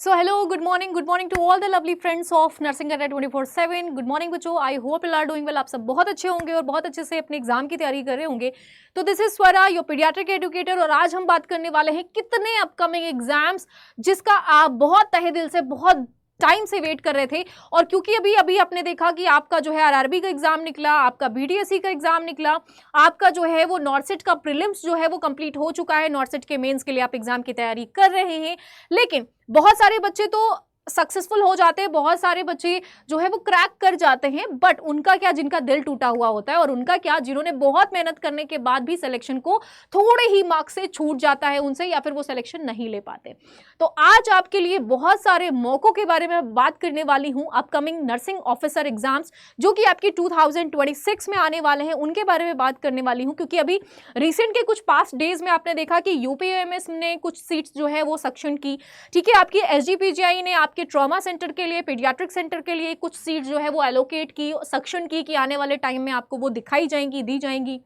So hello, good morning to all the lovely friends of Nursing Career 24/7. Good morning बच्चों, I hope you are doing well. आप सब बहुत अच्छे होंगे और बहुत अच्छे से अपने एग्जाम की तैयारी कर रहे होंगे। तो this is Swara, your paediatric educator, और आज हम बात करने वाले हैं कितने अपकमिंग एग्जाम्स जिसका आप बहुत तहे दिल से बहुत टाइम से वेट कर रहे थे। और क्योंकि अभी अभी आपने देखा कि आपका जो है आरआरबी का एग्जाम निकला, आपका बीडीएससी का एग्जाम निकला, आपका जो है वो नॉर्सेट का प्रीलिम्स जो है वो कंप्लीट हो चुका है, नॉर्सेट के मेंस के लिए आप एग्जाम की तैयारी कर रहे हैं। लेकिन बहुत सारे बच्चे तो सक्सेसफुल हो जाते हैं, बहुत सारे बच्चे जो है वो क्रैक कर जाते हैं, बट उनका क्या, जिनका दिल टूटा हुआ होता है, और उनका क्या, जिन्होंने बहुत मेहनत करने के बाद भी सिलेक्शन को थोड़े ही मार्क्स से छूट जाता है उनसे, या फिर वो सिलेक्शन नहीं ले पाते। तो आज आपके लिए बहुत सारे मौकों के बारे में बात करने वाली हूं, अपकमिंग नर्सिंग ऑफिसर एग्जाम्स जो कि आपकी 2026 में आने वाले हैं, उनके बारे में बात करने वाली हूं। क्योंकि अभी रिसेंट के कुछ पास्ट डेज में आपने देखा कि यूपीएमएस ने कुछ सीट्स जो है वो सक्शन की, ठीक है। आपकी एसजीपीजीआई ने आपके ट्रॉमा सेंटर के लिए, पीडियाट्रिक सेंटर के लिए कुछ सीट जो है वो एलोकेट की, सक्शन की, कि आने वाले टाइम में आपको वो दिखाई जाएंगी, दी जाएंगी।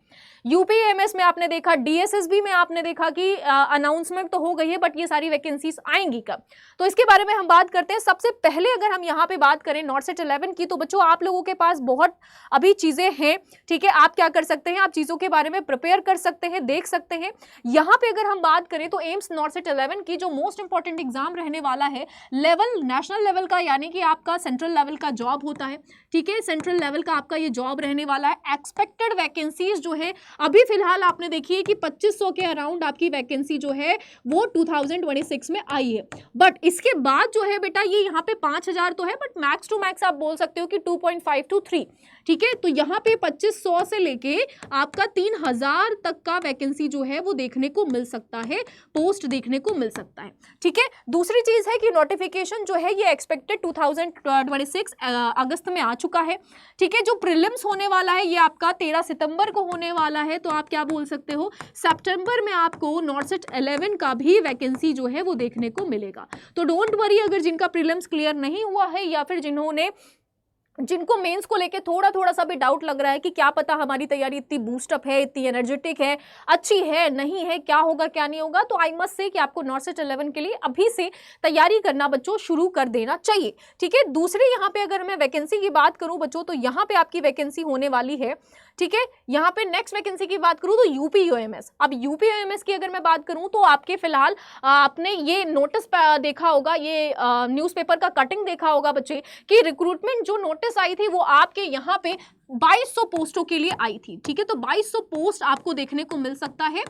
यूपीएमएस में आपने देखा, डीएसएसबी में आपने देखा कि अनाउंसमेंट तो हो गई है, बट ये सारी वैकेंसीज आएंगी कब, तो इसके बारे में हम बात करते हैं। सबसे पहले अगर हम यहाँ पे बात करें नॉर्सेट 11 की, तो बच्चों आप लोगों के पास बहुत अभी चीजें हैं, ठीक है। आप क्या कर सकते हैं, आप चीजों के बारे में प्रिपेयर कर सकते हैं, देख सकते हैं। यहाँ पे अगर हम बात करें तो एम्स नॉर्सेट 11 की जो मोस्ट इंपॉर्टेंट एग्जाम रहने वाला है, लेवल नेशनल लेवल का, यानी कि आपका सेंट्रल लेवल का जॉब होता है, ठीक है। सेंट्रल लेवल का आपका ये जॉब रहने वाला है। एक्सपेक्टेड वैकेंसीज जो है अभी फिलहाल आपने देखी है कि 2500 के अराउंड आपकी वैकेंसी जो है वो 2026 में आई है। बट इसके बाद जो है बेटा ये यहाँ पे 5000 तो है, बट मैक्स टू मैक्स आप बोल सकते हो कि 2.5 to 3, ठीक है। तो यहाँ पे 2500 से लेके आपका 3000 तक का वैकेंसी जो है वो देखने को मिल सकता है, पोस्ट देखने को मिल सकता है, ठीक है। दूसरी चीज है कि नोटिफिकेशन जो है ये एक्सपेक्टेड 2026 अगस्त में आ चुका है, ठीक है। जो प्रीलिम्स होने वाला है ये आपका 13 सितंबर को होने वाला है, तो आप क्या बोल सकते हो, सितंबर में आपको नॉर्सेट 11 का भी वैकेंसी जो है वो देखने को मिलेगा। तो डोंट वरी, अगर जिनका प्रीलिम्स क्लियर नहीं हुआ है, या फिर जिनको मेंस को लेके थोड़ा थोड़ा सा भी डाउट लग रहा है कि क्या पता हमारी तैयारी इतनी बूस्टअप है, इतनी एनर्जेटिक है, अच्छी है, नहीं है, क्या होगा क्या नहीं होगा, तो आई मस्ट से कि आपको नॉर्सेट 11 के लिए अभी से तैयारी करना बच्चों शुरू कर देना चाहिए, ठीक है। दूसरी यहाँ पे अगर मैं वैकेंसी की बात करूं बच्चों, तो यहाँ पे आपकी वैकेंसी होने वाली है, ठीक है। यहाँ पे नेक्स्ट वैकेंसी की बात करूं तो यूपीयूएमएस। अब यूपीयूएमएस की अगर मैं बात करूं तो आपके फिलहाल आपने ये नोटिस देखा होगा, ये न्यूज़पेपर का कटिंग देखा होगा बच्चे, कि रिक्रूटमेंट जो नोटिस आई थी वो आपके यहाँ पे 2200 पोस्टों के लिए आई थी, ठीक है। तो 2200 पोस्ट आपको देखने को मिल सकता है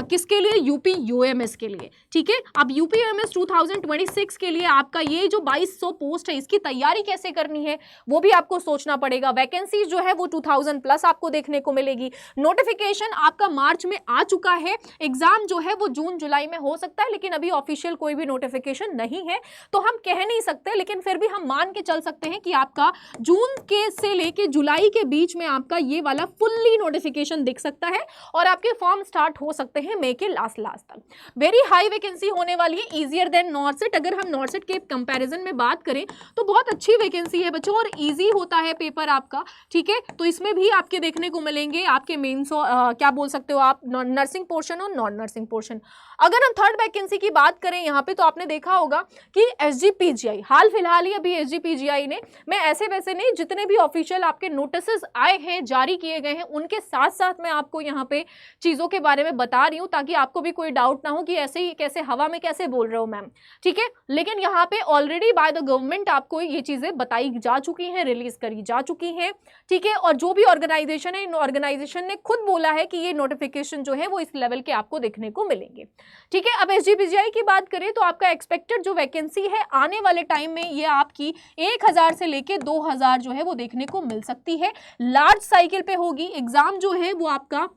किसके लिए, यूपीयूएमएस के लिए, ठीक है। अब यूपीयूएमएस 2026 के लिए आपका ये जो 2200 पोस्ट है, इसकी तैयारी कैसे करनी है वो भी आपको सोचना पड़ेगा। वैकेंसी जो है वो 2000 प्लस आपको देखने को मिलेगी। नोटिफिकेशन आपका मार्च में आ चुका है, एग्जाम जो है वो जून जुलाई में हो सकता है, लेकिन अभी ऑफिशियल कोई भी नोटिफिकेशन नहीं है, तो हम कह नहीं सकते, लेकिन फिर भी हम मान के चल सकते हैं कि आपका जून के से लेके जुलाई के बीच में आपका ये वाला फुल्ली नोटिफिकेशन दिख सकता है, और आपके फॉर्म स्टार्ट हो सकते हैं मई के लास्ट तक। वेरी हाई वैकेंसी होने वाली है, इजियर देन नॉर्सेट। अगर हम नॉर्सेट के कंपैरिजन में बात करें तो बहुत अच्छी वैकेंसी है बच्चों, और इजी होता है पेपर आपका, ठीक है। तो इसमें भी आपके देखने को मिलेंगे आपके मेंस क्या बोल सकते हो आप, नर्सिंग पोर्शन और नॉन नर्सिंग पोर्शन। अगर हम थर्ड वैकेंसी की बात करें यहाँ पे, तो आपने देखा होगा कि एसजीपीजीआई, हाल फिलहाल ही अभी एसजीपीजीआई ने, मैं ऐसे वैसे नहीं, जितने भी ऑफिशियल आपके नोटिसेस आए हैं, जारी किए गए हैं, उनके साथ साथ मैं आपको यहाँ पे चीजों के बारे में बता रही हूँ, ताकि आपको भी कोई डाउट ना हो कि ऐसे ही कैसे हवा में कैसे बोल रहे हो मैम, ठीक है। लेकिन यहाँ पे ऑलरेडी बाय द गवर्नमेंट आपको ये चीजें बताई जा चुकी हैं, रिलीज करी जा चुकी हैं, ठीक है। और जो भी ऑर्गेनाइजेशन है, इन ऑर्गेनाइजेशन ने खुद बोला है कि ये नोटिफिकेशन जो है वो इस लेवल के आपको देखने को मिलेंगे, ठीक है। अब एसजीपीजीआई की बात करें तो आपका एक्सपेक्टेड जो वैकेंसी है आने वाले टाइम में, ये आपकी 1000 से लेके 2000 जो है वो देखने को मिल सकती है। लार्ज साइकिल पे होगी एग्जाम जो है वो आपका।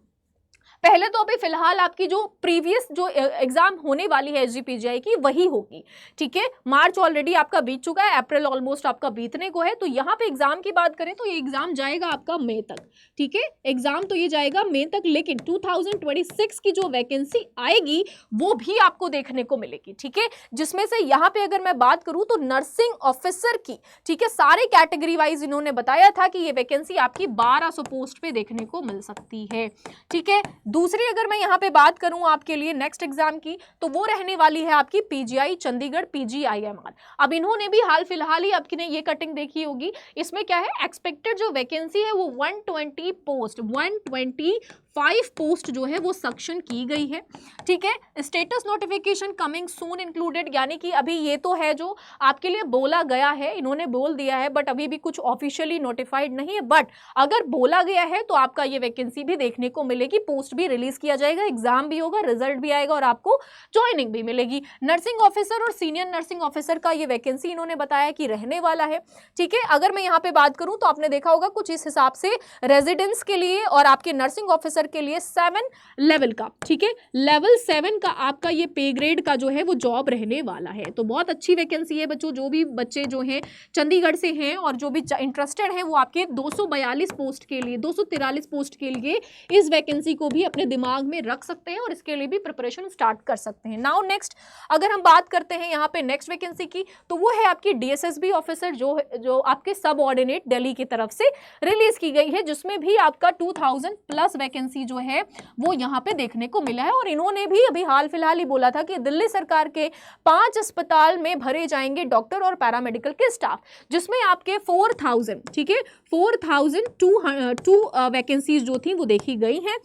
पहले तो अभी फिलहाल आपकी जो प्रीवियस जो एग्जाम होने वाली है एसजीपीजीआई की, वही होगी, ठीक है। मार्च ऑलरेडी आपका बीत चुका है, अप्रैल ऑलमोस्ट आपका बीतने को है, तो यहाँ पे एग्जाम की बात करें तो ये एग्जाम जाएगा आपका मई तक, ठीक है। एग्जाम तो ये जाएगा मई तक, लेकिन 2026 की जो वैकेंसी आएगी वो भी आपको देखने को मिलेगी, ठीक है। जिसमें से यहाँ पे अगर मैं बात करूँ तो नर्सिंग ऑफिसर की, ठीक है, सारे कैटेगरी वाइज इन्होंने बताया था कि ये वैकेंसी आपकी 1200 पोस्ट पे देखने को मिल सकती है, ठीक है। दूसरी अगर मैं यहाँ पे बात करूं आपके लिए नेक्स्ट एग्जाम की, तो वो रहने वाली है आपकी पीजीआई चंडीगढ़ PGIMR। अब इन्होंने भी हाल फिलहाल ही आपकी ये कटिंग देखी होगी। इसमें क्या है, एक्सपेक्टेड जो वैकेंसी है वो 120 पोस्ट, 125 पोस्ट जो है वो सक्शन की गई है। ठीक है, status notification coming soon included, यानी कि अभी ये तो है जो आपके लिए बोला गया है, इन्होंने बोल दिया है, बट अभी भी कुछ ऑफिशियली नोटिफाइड नहीं है। बट अगर बोला गया है तो आपका ये वैकेंसी भी देखने को मिलेगी, पोस्ट भी रिलीज किया जाएगा, एग्जाम भी होगा, रिजल्ट भी आएगा और आपको ज्वाइनिंग भी मिलेगी। नर्सिंग ऑफिसर और सीनियर नर्सिंग ऑफिसर का ये वैकेंसी इन्होंने बताया कि रहने वाला है। ठीक है, अगर मैं यहाँ पे बात करूं तो आपने देखा होगा कुछ इस हिसाब से रेजिडेंट्स के लिए और आपके नर्सिंग ऑफिसर के लिए 7 लेवल का, ठीक है, लेवल 7 का आपका ये पे ग्रेड का जो है वो जॉब रहने वाला है। तो बहुत अच्छी वैकेंसी है बच्चों, जो भी बच्चे जो हैं चंडीगढ़ से हैं और जो भी इंटरेस्टेड हैं वो आपके 242 पोस्ट के लिए, 243 पोस्ट के लिए इस वैकेंसी को भी अपने दिमाग में रख सकते हैं और इसके लिए भी प्रिपरेशन स्टार्ट कर सकते हैं। नाउ नेक्स्ट अगर हम बात करते हैं यहाँ पे नेक्स्ट वैकेंसी की, तो वो है आपकी DSSB ऑफिसर, जो आपके सब ऑर्डिनेट दिल्ली की तरफ से रिलीज की गई है, जिसमें भी आपका 2000 प्लस वैकेंसी जो है वो यहाँ पे देखने को मिला है। और इन्होंने भी अभी हाल फिलहाल ही बोला था कि दिल्ली सरकार के 5 अस्पताल में भरे जाएंगे डॉक्टर और पैरामेडिकल के स्टाफ, जिसमें आपके 4000, ठीक है, 4002 वैकेंसीज जो थी वो देखी गई हैं।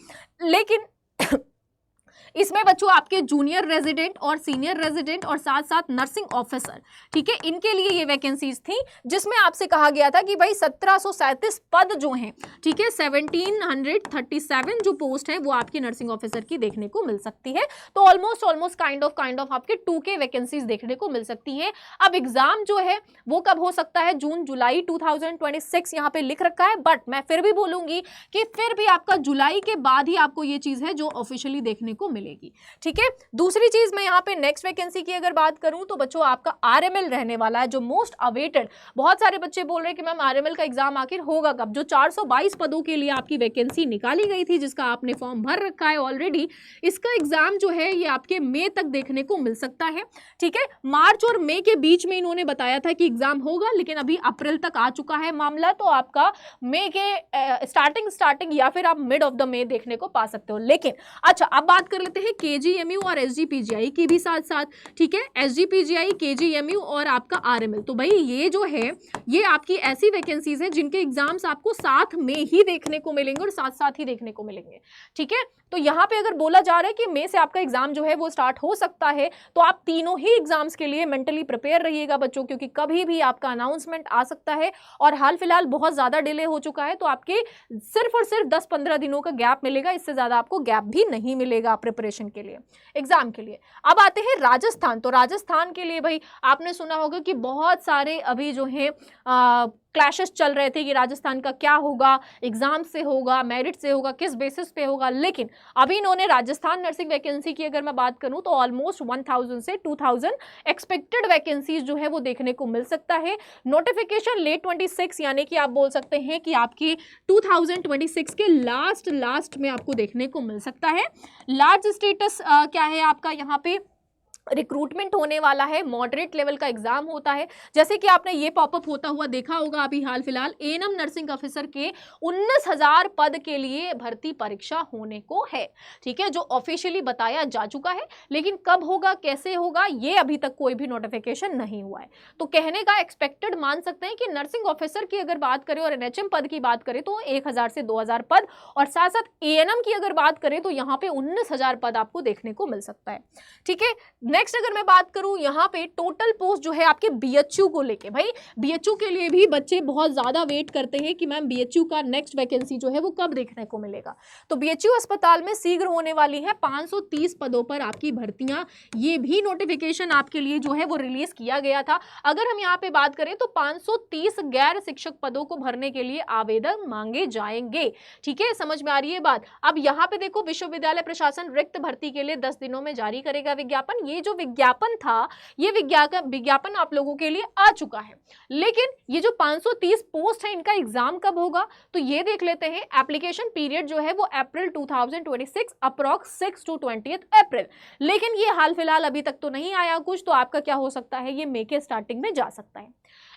लेकिन इसमें बच्चों आपके जूनियर रेजिडेंट और सीनियर रेजिडेंट और साथ साथ नर्सिंग ऑफिसर, ठीक है, इनके लिए ये वैकेंसीज थी, जिसमें आपसे कहा गया था कि भाई 1737 पद जो हैं, ठीक है, 1737 जो पोस्ट है वो आपकी नर्सिंग ऑफिसर की देखने को मिल सकती है। तो ऑलमोस्ट काइंड ऑफ आपके 2K वैकेंसीज देखने को मिल सकती है। अब एग्जाम जो है वो कब हो सकता है, जून जुलाई 2026 यहाँ पे लिख रखा है, बट मैं फिर भी बोलूंगी कि फिर भी आपका जुलाई के बाद ही आपको ये चीज है जो ऑफिशियली देखने को मिलेगी। ठीक है, दूसरी चीज मैं यहाँ पे नेक्स्ट वैकेंसी की अगर बात करूं तो बच्चों आपका RML रहने वाला है, जो मोस्ट अवेटेड। बहुत सारे बच्चे बोल रहे हैं कि मैम RML का एग्जाम आखिर होगा कब। जो 422 पदों के लिए आपकी वैकेंसी निकाली गई थी, जिसका आपने फॉर्म भर रखा है ऑलरेडी, इसका एग्जाम जो है ये आपके मई तक देखने को मिल सकता है। ठीक है, मार्च और मई के बीच में इन्होंने बताया था कि एग्जाम होगा, लेकिन अभी अप्रैल तक आ चुका है मामला, तो आपका मई के स्टार्टिंग या फिर आप मिड ऑफ द मई देखने को पा सकते हो। लेकिन अच्छा, अब बात कर लेते हैं KGMU और SGPGI की भी साथ साथ। ठीक है, SGPGI, KGMU और आपका RML, तो भाई ये जो है ये आपकी ऐसी वैकेंसीज है जिनके एग्जाम्स आपको साथ में ही देखने को मिलेंगे और साथ साथ ही देखने को मिलेंगे। ठीक है, तो यहाँ पे अगर बोला जा रहा है कि मई से आपका एग्जाम जो है वो स्टार्ट हो सकता है, तो आप तीनों ही एग्जाम्स के लिए मेंटली प्रिपेयर रहिएगा बच्चों, क्योंकि कभी भी आपका अनाउंसमेंट आ सकता है और हाल फिलहाल बहुत ज्यादा डिले हो चुका है, तो आपके सिर्फ और सिर्फ 10-15 दिनों का गैप मिलेगा, इससे ज्यादा आपको गैप भी नहीं मिलेगा प्रिपरेशन के लिए, एग्जाम के लिए। अब आते हैं राजस्थान। तो राजस्थान के लिए भाई आपने सुना होगा कि बहुत सारे अभी जो है क्लैशेस चल रहे थे कि राजस्थान का क्या होगा, एग्जाम से होगा, मेरिट से होगा, किस बेसिस पे होगा। लेकिन अभी इन्होंने राजस्थान नर्सिंग वैकेंसी की अगर मैं बात करूं तो ऑलमोस्ट 1000 से 2000 एक्सपेक्टेड वैकेंसीज जो है वो देखने को मिल सकता है। नोटिफिकेशन लेट 26, यानी कि आप बोल सकते हैं कि आपकी 2026 के लास्ट में आपको देखने को मिल सकता है। लार्ज स्टेटस क्या है आपका, यहाँ पे रिक्रूटमेंट होने वाला है, मॉडरेट लेवल का एग्जाम होता है, जैसे कि आपने ये पॉपअप होता हुआ देखा होगा अभी हाल फिलहाल। ANM नर्सिंग ऑफिसर के 19,000 पद के लिए भर्ती परीक्षा होने को है। ठीक है, जो ऑफिशियली बताया जा चुका है, लेकिन कब होगा, कैसे होगा, ये अभी तक कोई भी नोटिफिकेशन नहीं हुआ है। तो कहने का एक्सपेक्टेड मान सकते हैं कि नर्सिंग ऑफिसर की अगर बात करें और NHM पद की बात करें तो 1000 से 2000 पद, और साथ साथ ANM की अगर बात करें तो यहाँ पे 19,000 पद आपको देखने को मिल सकता है। ठीक है, नेक्स्ट अगर मैं बात करूं यहाँ पे टोटल पोस्ट जो है आपके BHU को लेके, भाई BHU के लिए भी बच्चे बहुत ज्यादा वेट करते हैं कि मैम BHU का नेक्स्ट वैकेंसी जो है वो कब देखने को मिलेगा। तो BHU अस्पताल में शीघ्र होने वाली है 530 पदों पर आपकी भर्तियां, ये भी नोटिफिकेशन आपके लिए जो है वो रिलीज किया गया था। अगर हम यहाँ पे बात करें तो 530 गैर शिक्षक पदों को भरने के लिए आवेदन मांगे जाएंगे। ठीक है, समझ में आ रही है बात। अब यहाँ पे देखो, विश्वविद्यालय प्रशासन रिक्त भर्ती के लिए 10 दिनों में जारी करेगा विज्ञापन। ये जो विज्ञापन था, ये विज्ञापन आप लोगों के लिए आ चुका है, लेकिन ये जो 530 पोस्ट है इनका एग्जाम कब होगा, तो ये देख लेते हैं। एप्लीकेशन पीरियड जो है वो अप्रैल 2026, अप्रॉक्स 6 to 20 अप्रैल। लेकिन ये हाल फिलहाल अभी तक तो नहीं आया कुछ, तो आपका क्या हो सकता है, ये मई के स्टार्टिंग में जा सकता है।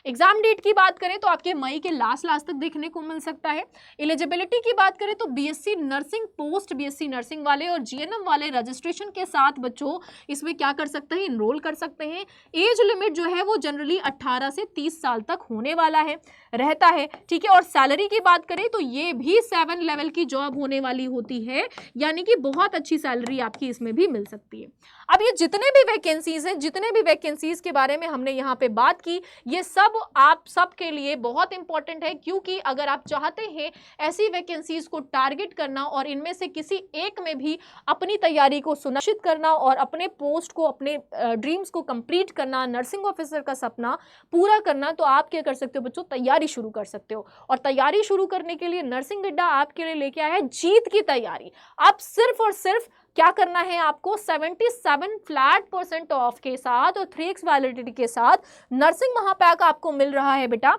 एग्जाम डेट की बात करें तो आपके मई के लास्ट तक देखने को मिल सकता है। एलिजिबिलिटी की बात करें तो BSc nursing, post BSc nursing वाले और जीएनएम वाले रजिस्ट्रेशन के साथ बच्चों इसमें क्या कर सकते हैं, इनरोल कर सकते हैं। एज लिमिट जो है वो जनरली 18 से 30 साल तक होने वाला है, रहता है, ठीक है। और सैलरी की बात करें तो ये भी 7 लेवल की जॉब होने वाली होती है, यानी कि बहुत अच्छी सैलरी आपकी इसमें भी मिल सकती है। अब ये जितने भी वैकेंसीज हैं, जितने भी वैकेंसीज के बारे में हमने यहाँ पे बात की, ये सब आप सब के लिए बहुत इंपॉर्टेंट है, क्योंकि अगर आप चाहते हैं ऐसी वैकेंसीज को टारगेट करना और इनमें से किसी एक में भी अपनी तैयारी को सुनिश्चित करना और अपने पोस्ट को, अपने ड्रीम्स को कंप्लीट करना, नर्सिंग ऑफिसर का सपना पूरा करना, तो आप क्या कर सकते हो बच्चों, तैयारी शुरू कर सकते हो। और तैयारी शुरू करने के लिए नर्सिंग अड्डा आपके लिए लेके आया है जीत की तैयारी। आप सिर्फ और सिर्फ क्या करना है, आपको 77 फ्लैट % ऑफ के साथ और 3x वैलिडिटी के साथ नर्सिंग महापैक आपको मिल रहा है बेटा,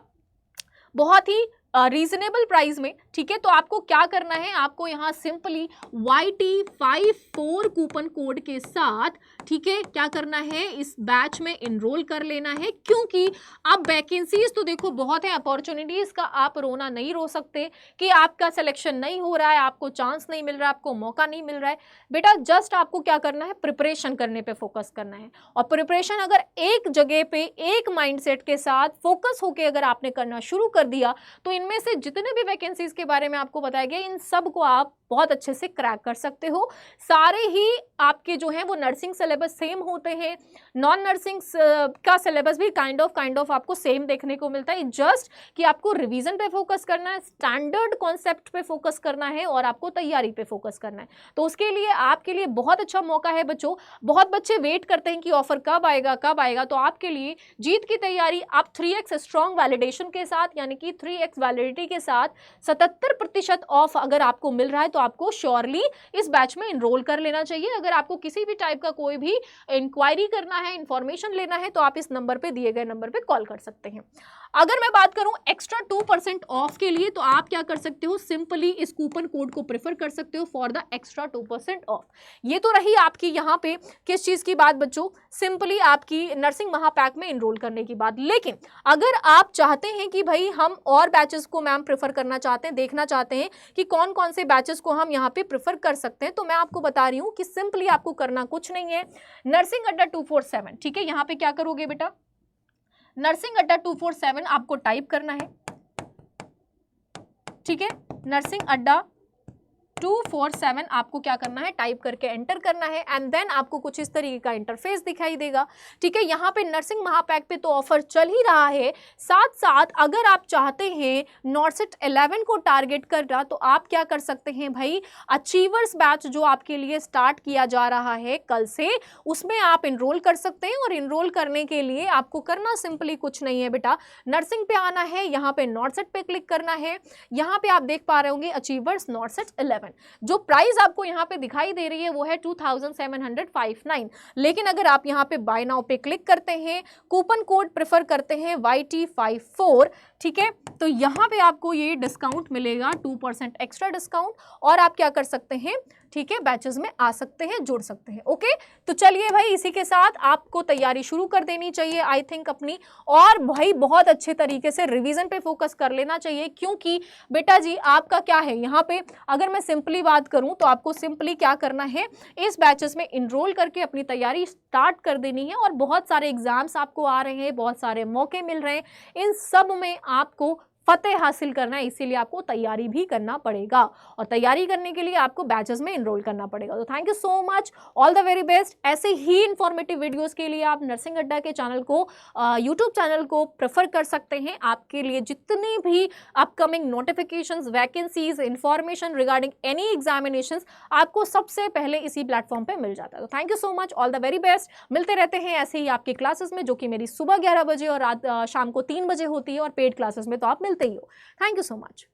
बहुत ही रीजनेबल प्राइस में, ठीक है। तो आपको क्या करना है, आपको यहाँ सिंपली YT54 कूपन कोड के साथ, ठीक है, क्या करना है, इस बैच में इनरोल कर लेना है, क्योंकि अब वैकेंसीज तो देखो बहुत है, अपॉर्चुनिटीज का आप रोना नहीं रो सकते कि आपका सिलेक्शन नहीं हो रहा है, आपको चांस नहीं मिल रहा है, आपको मौका नहीं मिल रहा है। बेटा जस्ट आपको क्या करना है, प्रिपरेशन करने पे फोकस करना है। और प्रिपरेशन अगर एक जगह पे एक माइंडसेट के साथ फोकस होकर अगर आपने करना शुरू कर दिया, तो इनमें से जितने भी वैकेंसीज के बारे में आपको बताया गया, इन सब को आप बहुत अच्छे से क्रैक कर सकते हो। सारे ही आपके जो हैं वो नर्सिंग सिलेबस सेम होते हैं, नॉन नर्सिंग का सिलेबस भी काइंड ऑफ आपको सेम देखने को मिलता है। जस्ट कि आपको रिवीजन पे फोकस करना है, स्टैंडर्ड कॉन्सेप्ट पे फोकस करना है और आपको तैयारी पे फोकस करना है। तो उसके लिए आपके लिए बहुत अच्छा मौका है बच्चों। बहुत बच्चे वेट करते हैं कि ऑफर कब आएगा कब आएगा, तो आपके लिए जीत की तैयारी आप 3x स्ट्रॉन्ग वैलिडेशन के साथ, यानी कि 3x वैलिडिटी के साथ 77% ऑफ अगर आपको मिल रहा है, तो आपको श्योरली इस बैच में इनरोल कर लेना चाहिए। अगर आपको किसी भी टाइप का कोई भी इंक्वायरी करना है, इंफॉर्मेशन लेना है, तो आप इस नंबर पे, दिए गए नंबर पे कॉल कर सकते हैं। अगर मैं बात करूं एक्स्ट्रा 2% ऑफ के लिए, तो आप क्या कर सकते हो, सिंपली इस कूपन कोड को प्रेफर कर सकते हो फॉर द एक्स्ट्रा 2% ऑफ। ये तो रही आपकी यहाँ पे किस चीज की बात बच्चों, सिंपली आपकी नर्सिंग महापैक में इनरोल करने की बात। लेकिन अगर आप चाहते हैं कि भाई हम और बैचेस को मैम प्रेफर करना चाहते हैं, देखना चाहते हैं कि कौन कौन से बैचेस को हम यहाँ पे प्रेफर कर सकते हैं, तो मैं आपको बता रही हूँ कि सिंपली आपको करना कुछ नहीं है। नर्सिंग अड्डा 247, ठीक है, यहाँ पे क्या करोगे बेटा, नर्सिंग अड्डा 247 आपको टाइप करना है, ठीक है। नर्सिंग अड्डा 247 आपको क्या करना है, टाइप करके एंटर करना है, एंड देन आपको कुछ इस तरीके का इंटरफेस दिखाई देगा, ठीक है। यहाँ पे नर्सिंग महापैक पे तो ऑफर चल ही रहा है, साथ साथ अगर आप चाहते हैं नॉर्सेट 11 को टारगेट करना, तो आप क्या कर सकते हैं भाई, अचीवर्स बैच जो आपके लिए स्टार्ट किया जा रहा है कल से, उसमें आप इनरोल कर सकते हैं। और इनरोल करने के लिए आपको करना सिंपली कुछ नहीं है बेटा, नर्सिंग पे आना है, यहाँ पे नॉर्सेट पे क्लिक करना है। यहाँ पे आप देख पा रहे होंगे अचीवर्स नॉर्सेट 11, जो प्राइस आपको यहाँ पे दिखाई दे रही है वो है 2759। लेकिन अगर आप यहाँ पे बाय नाउ पे क्लिक करते हैं, कूपन कोड प्रेफर करते हैं YT54, ठीक है, तो यहाँ पे आपको ये डिस्काउंट मिलेगा, 2% एक्स्ट्रा डिस्काउंट, और आप क्या कर सकते हैं, ठीक है, बैचेस में आ सकते हैं, जुड़ सकते हैं। ओके, तो चलिए भाई, इसी के साथ आपको तैयारी शुरू कर देनी चाहिए आई थिंक अपनी, और भाई बहुत अच्छे तरीके से रिवीजन पे फोकस कर लेना चाहिए, क्योंकि बेटा जी आपका क्या है यहाँ पे, अगर मैं सिंपली बात करूं तो आपको सिंपली क्या करना है, इस बैचेस में इनरोल करके अपनी तैयारी स्टार्ट कर देनी है। और बहुत सारे एग्जाम्स आपको आ रहे हैं, बहुत सारे मौके मिल रहे हैं, इन सब में आपको फतेह हासिल करना है, इसीलिए आपको तैयारी भी करना पड़ेगा, और तैयारी करने के लिए आपको बैचेस में इनरोल करना पड़ेगा। तो thank you so much, all the very best. ऐसे ही इंफॉर्मेटिव वीडियोस के लिए आप नर्सिंग अड्डा के चैनल को, यूट्यूब चैनल को प्रेफर कर सकते हैं। आपके लिए जितनी भी upcoming notifications, vacancies, information regarding any examinations आपको सबसे पहले इसी प्लेटफॉर्म पे मिल जाता है। तो thank you so much, all the very best. मिलते रहते हैं ऐसे ही आपके क्लासेस में, जो कि मेरी सुबह 11 बजे और रात शाम को 3 बजे होती है, और पेड क्लासेस में तो आप मिलते ही हो। Thank you so much.